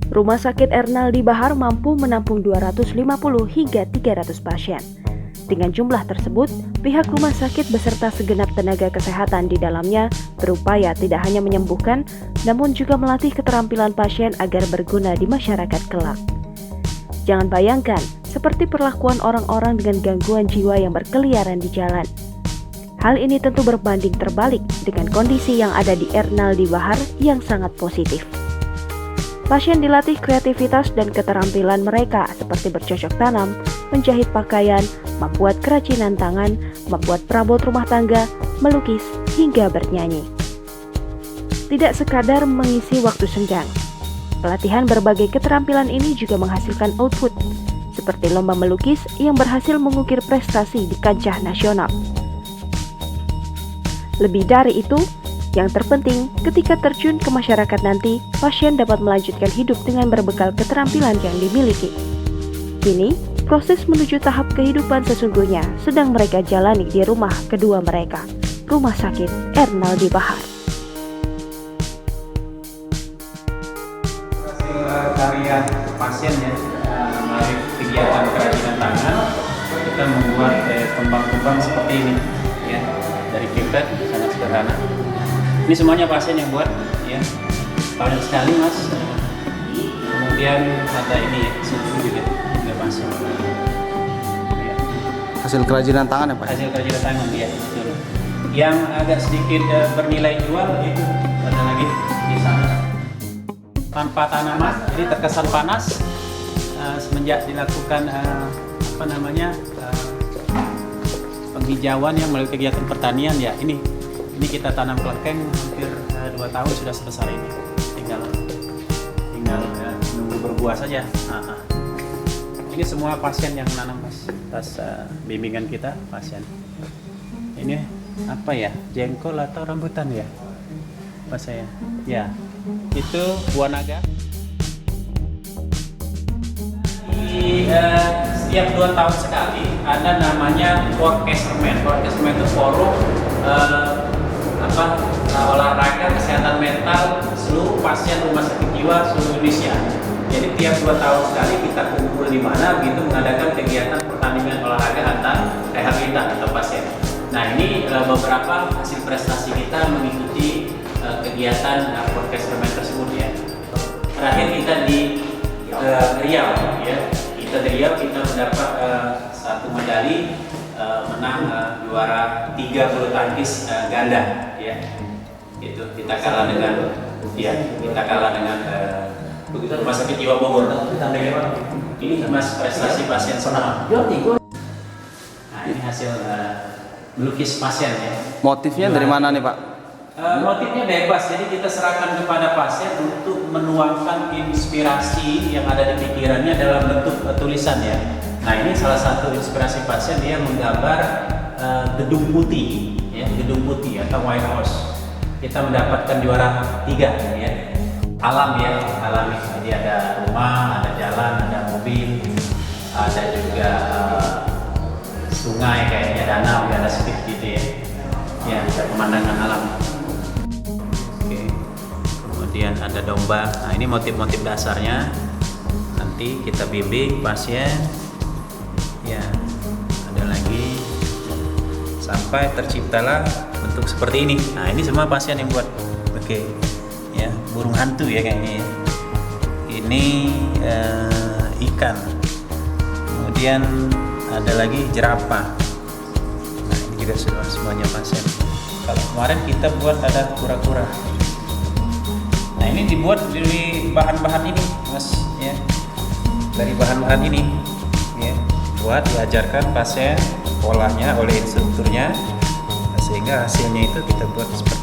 Rumah Sakit Ernaldi Bahar mampu menampung 250 hingga 300 pasien. Dengan jumlah tersebut, pihak rumah sakit beserta segenap tenaga kesehatan di dalamnya berupaya tidak hanya menyembuhkan, namun juga melatih keterampilan pasien agar berguna di masyarakat kelak. Jangan bayangkan seperti perlakuan orang-orang dengan gangguan jiwa yang berkeliaran di jalan. Hal ini tentu berbanding terbalik dengan kondisi yang ada di Ernaldi Bahar yang sangat positif. Pasien dilatih kreativitas dan keterampilan mereka seperti bercocok tanam, menjahit pakaian, membuat kerajinan tangan, membuat perabot rumah tangga, melukis, hingga bernyanyi. Tidak sekadar mengisi waktu senggang, pelatihan berbagai keterampilan ini juga menghasilkan output, seperti lomba melukis yang berhasil mengukir prestasi di kancah nasional. Lebih dari itu, yang terpenting, ketika terjun ke masyarakat nanti, pasien dapat melanjutkan hidup dengan berbekal keterampilan yang dimiliki. Kini, proses menuju tahap kehidupan sesungguhnya sedang mereka jalani di rumah kedua mereka, Rumah Sakit Ernaldi Bahar. Hasil karya pasien ya, melalui kegiatan kerajinan tangan, kita membuat kembang-kembang seperti ini ya, dari kipet, sangat sederhana. Ini semuanya pasien yang buat ya, banyak sekali mas. Kemudian ada ini ya, sini juga pasien. Ya. Hasil kerajinan tangan ya Pak? Hasil kerajinan tangan ya, betul. Yang agak sedikit bernilai jual itu ada lagi di sana. Tanpa tanaman, ini terkesan panas semenjak dilakukan penghijauan yang melalui kegiatan pertanian ya. Ini kita tanam kelekeng hampir 2 tahun sudah selesai ini. Tinggal nunggu berbuah saja. Ini semua pasien yang nanam mas, atas bimbingan kita pasien. Ini apa ya? Jengkol atau rambutan ya? Pas saya. Ya, itu buah naga. Setiap 2 tahun sekali ada namanya Workesterman. Workesterman itu forum olahraga kesehatan mental seluruh pasien rumah sakit jiwa seluruh Indonesia. Jadi tiap 2 tahun sekali kita kumpul di mana gitu mengadakan kegiatan pertandingan olahraga antar rehabilitan atau pasien. Nah ini beberapa hasil prestasi kita mengikuti kegiatan Workesterman tersebut ya. Terakhir kita di Riau ya. Kita di Riau kita mendapat 1 medali, menang juara 3 bulu tangkis ganda ya. Itu kita kalah dengan Rumah Sakit Jiwa Bogor. Ini mas prestasi pasien semua. Nah ini hasil melukis pasien ya. Motifnya dari mana nih Pak? Motifnya bebas, jadi kita serahkan kepada pasien untuk menuangkan inspirasi yang ada di pikirannya dalam bentuk tulisan ya. Nah ini salah satu inspirasi pasien, dia menggambar gedung putih ya, gedung putih atau White House. Kita mendapatkan juara 3 ya. Alam ya, alami. Jadi ada rumah, ada jalan, ada mobil, ada juga sungai kayaknya, danau, ada sedikit gitu ya. Ya, ada pemandangan alam. Oke. Kemudian ada domba. Nah, ini motif-motif dasarnya. Nanti kita bimbing pasien. Ya, ada lagi sampai terciptalah bentuk seperti ini. Nah, ini semua pasien yang buat. Oke. Ya, burung hantu ya kayaknya. Ini ikan. Kemudian ada lagi jerapah. Nah, ini juga sudah semuanya pasien. Kalau kemarin kita buat ada kura-kura. Nah, ini dibuat dari bahan-bahan ini, Mas ya. Dari bahan-bahan ini ya. Buat diajarkan pasien polanya oleh instrukturnya, sehingga hasilnya itu kita buat seperti